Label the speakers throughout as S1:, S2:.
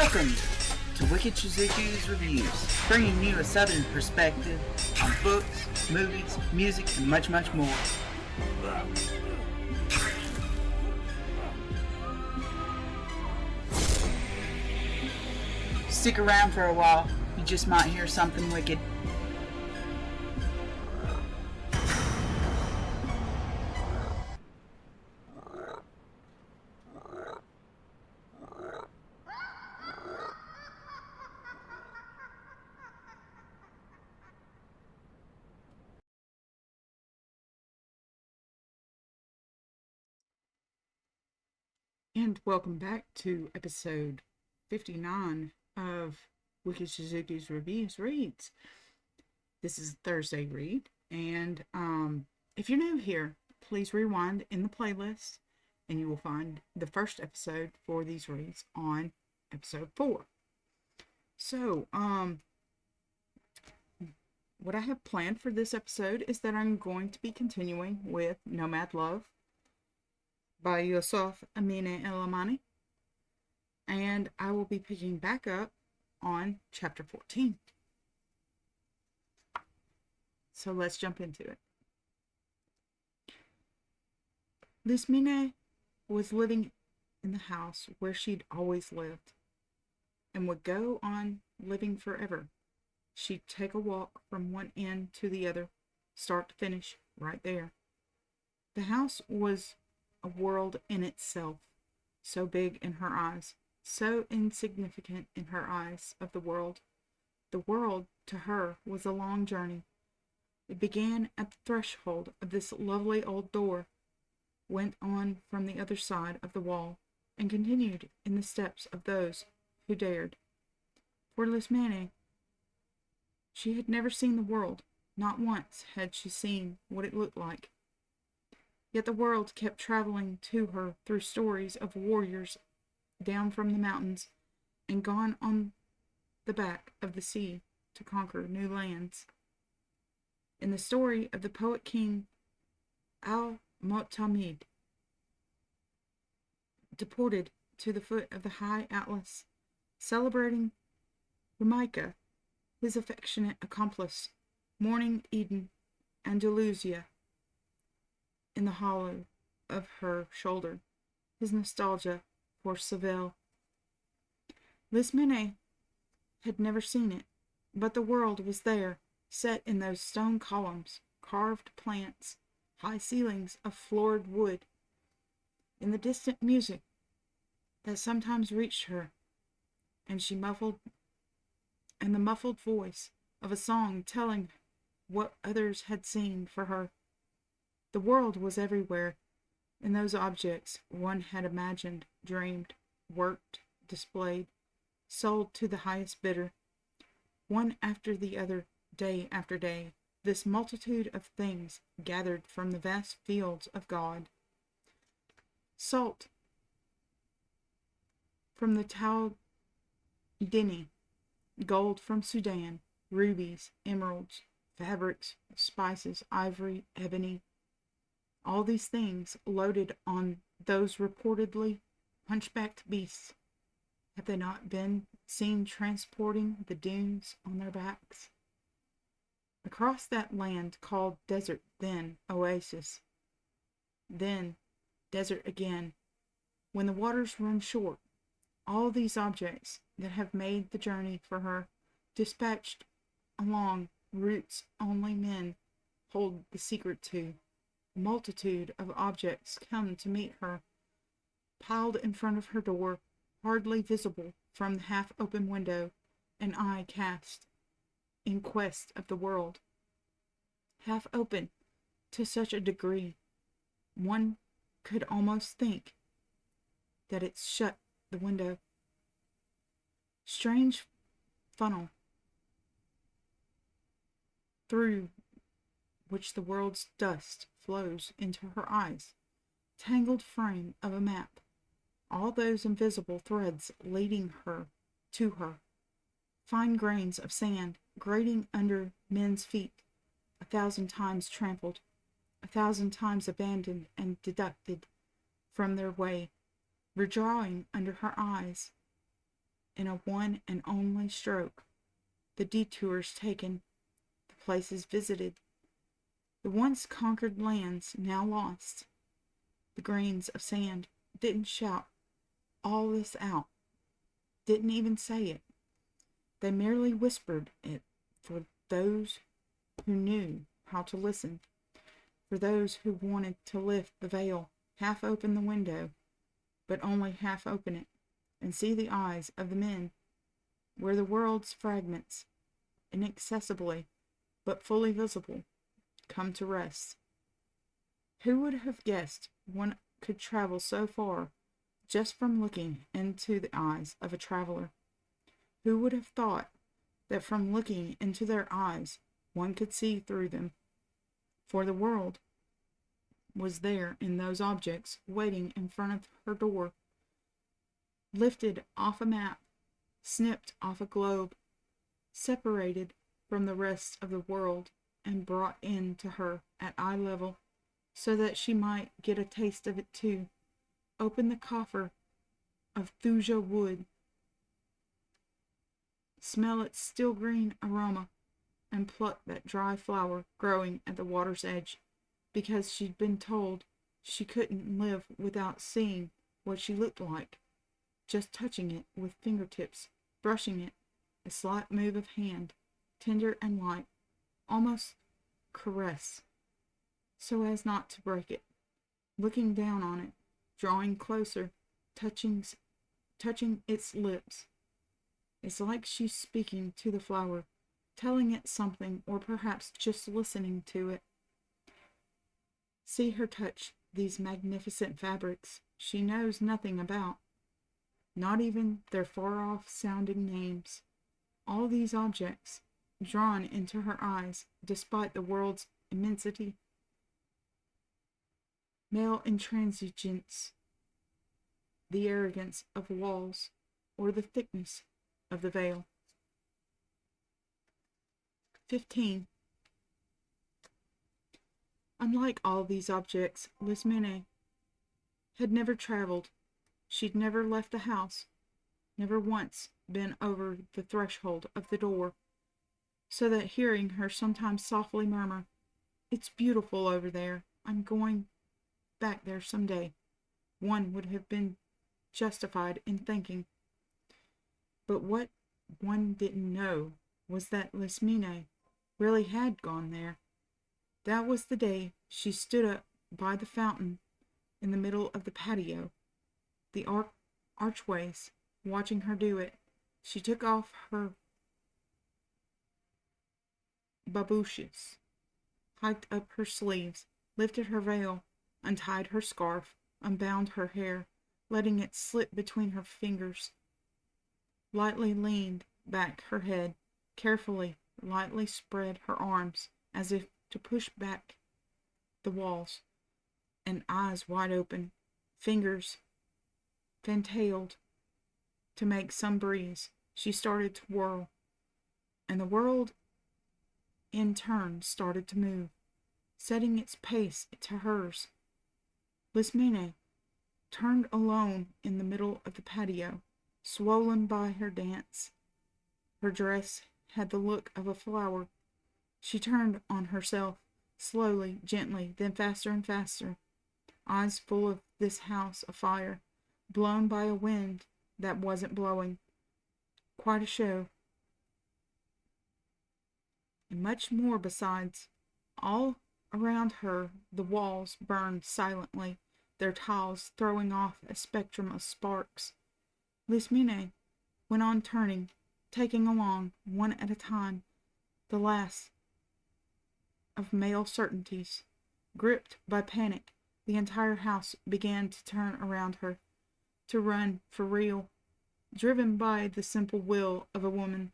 S1: Welcome to Wicked Shizuku's Reviews, bringing you a southern perspective on books, movies, music, and much, much more. Stick around for a while, you just might hear something wicked. And welcome back to episode 59 of Wicked Shizuku's Reviews Reads. This is a Thursday read, and if you're new here, please rewind in the playlist, and you will find the first episode for these reads on episode 4. So, what I have planned for this episode is that I'm going to be continuing with Nomad Love by Youssouf, Amine, and Elalamy, and I will be picking back up on chapter 14. So let's jump into it. Lismine was living in the house where she'd always lived, and would go on living forever. She'd take a walk from one end to the other, start to finish, right there. The house was a world in itself, so big in her eyes, so insignificant in her eyes of the world. The world, to her, was a long journey. It began at the threshold of this lovely old door, went on from the other side of the wall, and continued in the steps of those who dared. For Lismane, she had never seen the world. Not once had she seen what it looked like. Yet the world kept traveling to her through stories of warriors down from the mountains and gone on the back of the sea to conquer new lands. In the story of the poet king Al-Mu'tamid, deported to the foot of the high Atlas, celebrating Ramika, his affectionate accomplice, mourning Eden, Andalusia, in the hollow of her shoulder, his nostalgia for Seville. Lismine had never seen it, but the world was there, set in those stone columns, carved plants, high ceilings of floored wood, in the distant music that sometimes reached her, and the muffled voice of a song telling what others had seen for her. The world was everywhere, in those objects one had imagined, dreamed, worked, displayed, sold to the highest bidder, one after the other, day after day, this multitude of things gathered from the vast fields of God. Salt from the Taudini, gold from Sudan, rubies, emeralds, fabrics, spices, ivory, ebony, all these things loaded on those reportedly hunchbacked beasts. Have they not been seen transporting the dunes on their backs? Across that land called desert, then oasis, then desert again, when the waters run short, all these objects that have made the journey for her, dispatched along routes only men hold the secret to. A multitude of objects come to meet her, piled in front of her door, hardly visible from the half-open window, an eye cast in quest of the world. Half open to such a degree, one could almost think that it's shut, the window. Strange funnel through which the world's dust flows into her eyes, tangled frame of a map, all those invisible threads leading her to her, fine grains of sand grating under men's feet, 1,000 times trampled, 1,000 times abandoned and deducted from their way, redrawing under her eyes, in a one and only stroke. The detours taken, the places visited, the once conquered lands now lost. The grains of sand didn't shout all this out, didn't even say it. They merely whispered it for those who knew how to listen, for those who wanted to lift the veil, half open the window, but only half open it, and see the eyes of the men, where the world's fragments, inaccessibly but fully visible, come to rest. Who would have guessed one could travel so far just from looking into the eyes of a traveler? Who would have thought that from looking into their eyes one could see through them? For the world was there in those objects waiting in front of her door, lifted off a map, snipped off a globe, separated from the rest of the world and brought in to her at eye level, so that she might get a taste of it too. Open the coffer of thuja wood, smell its still green aroma, and pluck that dry flower growing at the water's edge, because she'd been told she couldn't live without seeing what she looked like, just touching it with fingertips, brushing it, a slight move of hand, tender and light, almost caress, so as not to break it, looking down on it, drawing closer, touching its lips. It's like she's speaking to the flower, telling it something, or perhaps just listening to it. See her touch these magnificent fabrics she knows nothing about, not even their far-off sounding names. All these objects, drawn into her eyes despite the world's immensity, male intransigence, the arrogance of walls, or the thickness of the veil. 15. Unlike all these objects, Lismene had never traveled. She'd never left the house, never once been over the threshold of the door, so that hearing her sometimes softly murmur, "It's beautiful over there. I'm going back there some day," one would have been justified in thinking. But what one didn't know was that Lismene really had gone there. That was the day she stood up by the fountain in the middle of the patio, the archways, watching her do it. She took off her babooshes, hiked up her sleeves, lifted her veil, untied her scarf, unbound her hair, letting it slip between her fingers, lightly leaned back her head, carefully, lightly spread her arms, as if to push back the walls, and eyes wide open, fingers fantailed to make some breeze, she started to whirl, and the world in turn started to move, setting its pace to hers. Lismene turned alone in the middle of the patio, swollen by her dance. Her dress had the look of a flower. She turned on herself, slowly, gently, then faster and faster, eyes full of this house afire, blown by a wind that wasn't blowing. Quite a show. And much more besides. All around her the walls burned silently, their tiles throwing off a spectrum of sparks. Lismene went on turning, taking along, one at a time, the last of male certainties. Gripped by panic, the entire house began to turn around her, to run for real, driven by the simple will of a woman.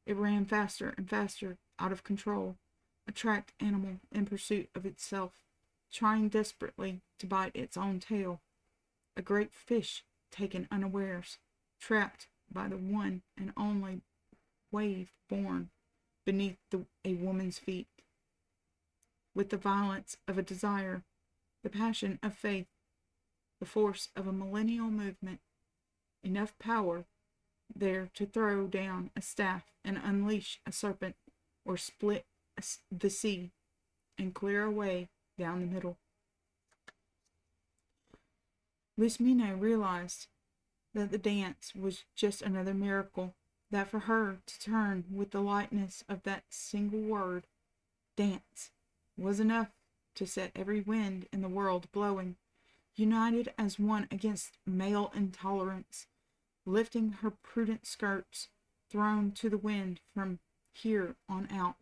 S1: It ran faster and faster, out of control, a tracked animal in pursuit of itself, trying desperately to bite its own tail, a great fish taken unawares, trapped by the one and only wave born beneath a woman's feet. With the violence of a desire, the passion of faith, the force of a millennial movement, enough power there to throw down a staff and unleash a serpent, or split the sea and clear a way down the middle. Lismine realized that the dance was just another miracle, that for her to turn with the lightness of that single word, dance, was enough to set every wind in the world blowing, united as one against male intolerance, lifting her prudent skirts, thrown to the wind from here on out,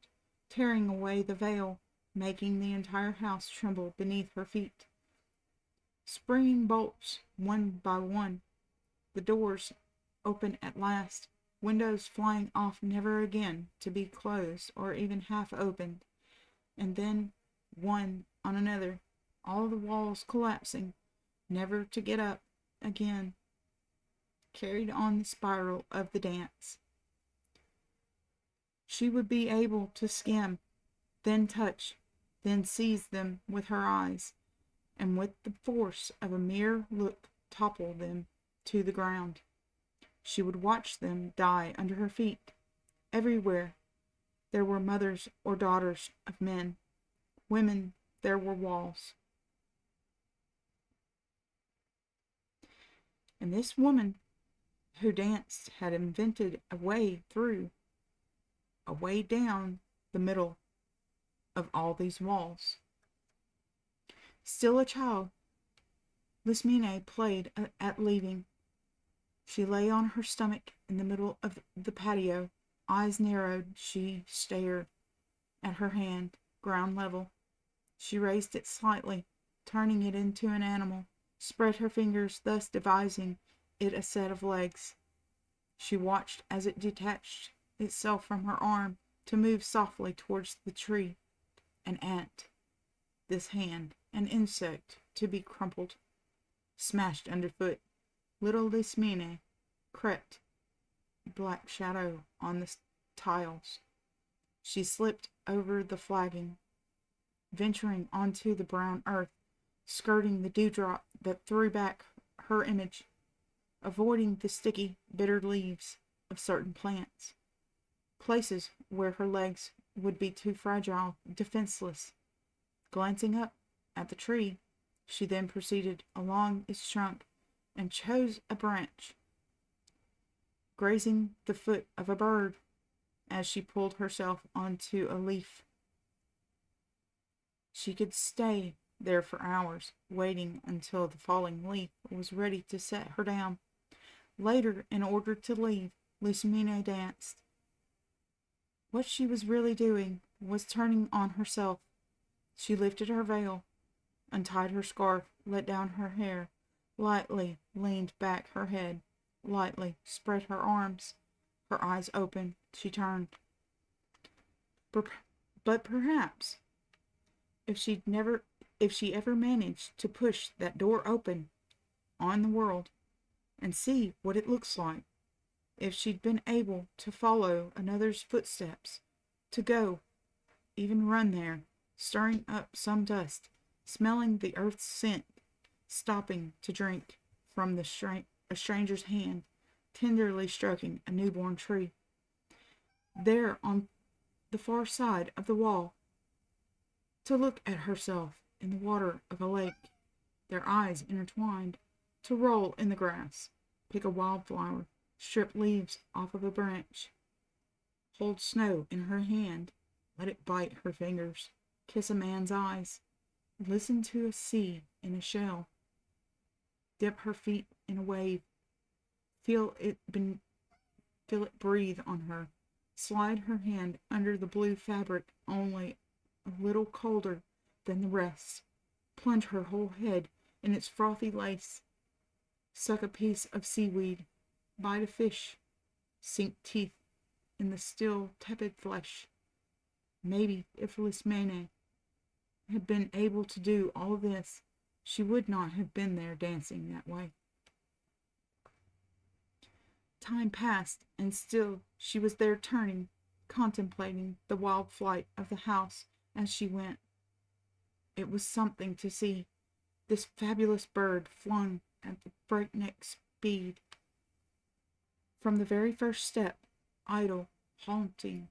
S1: tearing away the veil, making the entire house tremble beneath her feet. Springing bolts one by one, the doors open at last, windows flying off never again to be closed or even half opened, and then one on another, all the walls collapsing, never to get up again, carried on the spiral of the dance. She would be able to skim, then touch, then seize them with her eyes, and with the force of a mere look topple them to the ground. She would watch them die under her feet. Everywhere there were mothers or daughters of men. Women, there were walls. And this woman who danced had invented a way through, a way down the middle of all these walls. Still a child, Lismine played at leaving. She lay on her stomach in the middle of the patio, eyes narrowed. She stared at her hand, ground level. She raised it slightly, turning it into an animal, spread her fingers, thus devising it a set of legs. She watched as it detached itself from her arm to move softly towards the tree. An ant, this hand, an insect to be crumpled, smashed underfoot. Little Lismine crept, black shadow on the tiles. She slipped over the flagging, venturing onto the brown earth, skirting the dewdrop that threw back her image, avoiding the sticky, bitter leaves of certain plants, places where her legs would be too fragile, defenseless. Glancing up at the tree, she then proceeded along its trunk and chose a branch, grazing the foot of a bird as she pulled herself onto a leaf. She could stay there for hours, waiting until the falling leaf was ready to set her down. Later, in order to leave, Lismine danced. What she was really doing was turning on herself. She lifted her veil, untied her scarf, let down her hair, lightly leaned back her head, lightly spread her arms. Her eyes open, she turned. But perhaps, if she ever managed to push that door open on the world and see what it looks like, if she'd been able to follow another's footsteps, to go, even run there, stirring up some dust, smelling the earth's scent, stopping to drink from a stranger's hand, tenderly stroking a newborn tree. There on the far side of the wall, to look at herself in the water of a lake, their eyes intertwined, to roll in the grass, pick a wildflower, strip leaves off of a branch, hold snow in her hand, let it bite her fingers, kiss a man's eyes, listen to a sea in a shell, dip her feet in a wave, feel it breathe on her, slide her hand under the blue fabric only a little colder than the rest, plunge her whole head in its frothy lace, suck a piece of seaweed, bite a fish, sink teeth in the still tepid flesh. Maybe if Lismine had been able to do all this, she would not have been there dancing that way. Time passed, and still she was there turning, contemplating the wild flight of the house as she went. It was something to see, this fabulous bird flung at the breakneck speed From the very first step, idle, halting,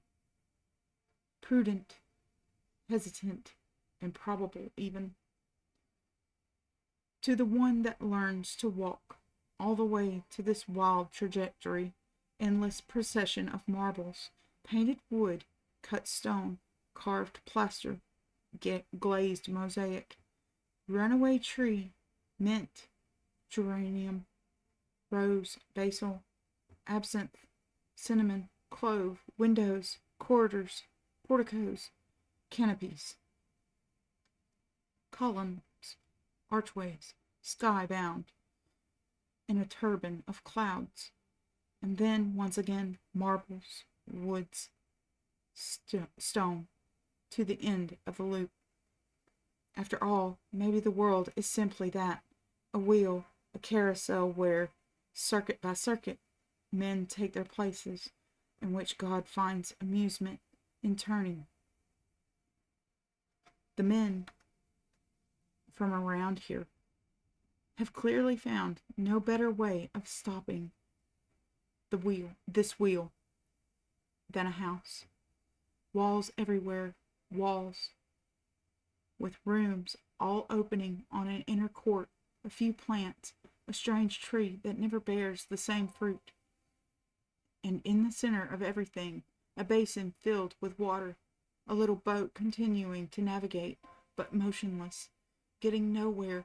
S1: prudent, hesitant, improbable even, to the one that learns to walk all the way to this wild trajectory, endless procession of marbles, painted wood, cut stone, carved plaster, glazed mosaic, runaway tree, mint, geranium, rose, basil, absinthe, cinnamon, clove, windows, corridors, porticos, canopies, columns, archways, sky-bound, in a turban of clouds, and then once again marbles, woods, stone, to the end of the loop. After all, maybe the world is simply that, a wheel, a carousel where, circuit by circuit, men take their places, in which God finds amusement in turning. The men from around here have clearly found no better way of stopping this wheel, than a house. Walls everywhere, walls, with rooms all opening on an inner court, a few plants, a strange tree that never bears the same fruit, and in the center of everything, a basin filled with water, a little boat continuing to navigate, but motionless, getting nowhere,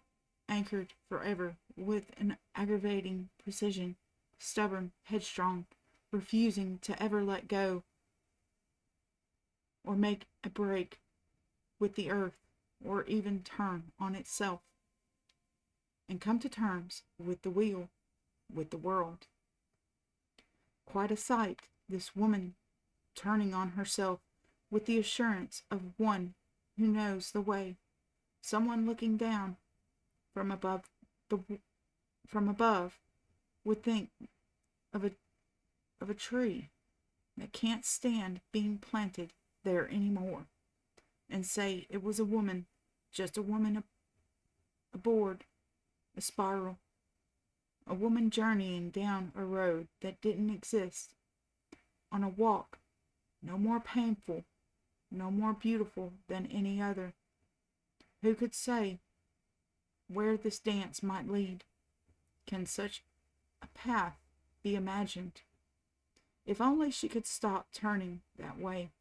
S1: anchored forever with an aggravating precision, stubborn, headstrong, refusing to ever let go or make a break with the earth, or even turn on itself and come to terms with the wheel, with the world. Quite a sight, this woman turning on herself with the assurance of one who knows the way, someone looking down from above would think of a tree that can't stand being planted there anymore, and say it was a woman, just a woman aboard a spiral, a woman journeying down a road that didn't exist, on a walk no more painful, no more beautiful than any other. Who could say where this dance might lead? Can such a path be imagined? If only she could stop turning that way.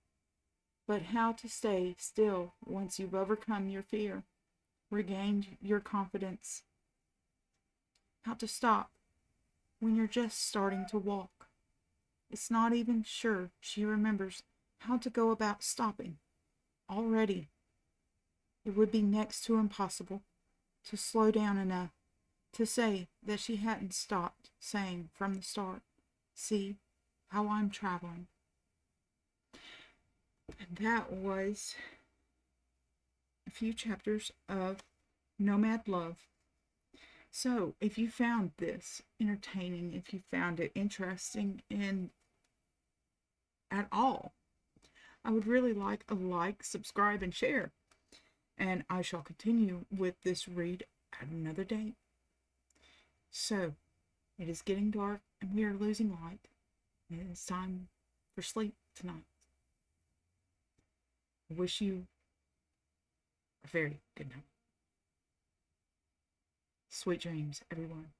S1: But how to stay still once you've overcome your fear, regained your confidence? How to stop when you're just starting to walk? It's not even sure she remembers how to go about stopping. Already, it would be next to impossible to slow down enough to say that she hadn't stopped saying from the start, "See how I'm traveling." And that was a few chapters of Nomad Love. So, if you found this entertaining, if you found it interesting in at all, I would really like a like, subscribe, and share. And I shall continue with this read at another date. So, it is getting dark and we are losing light. And it is time for sleep tonight. I wish you a very good night. Sweet dreams, everyone.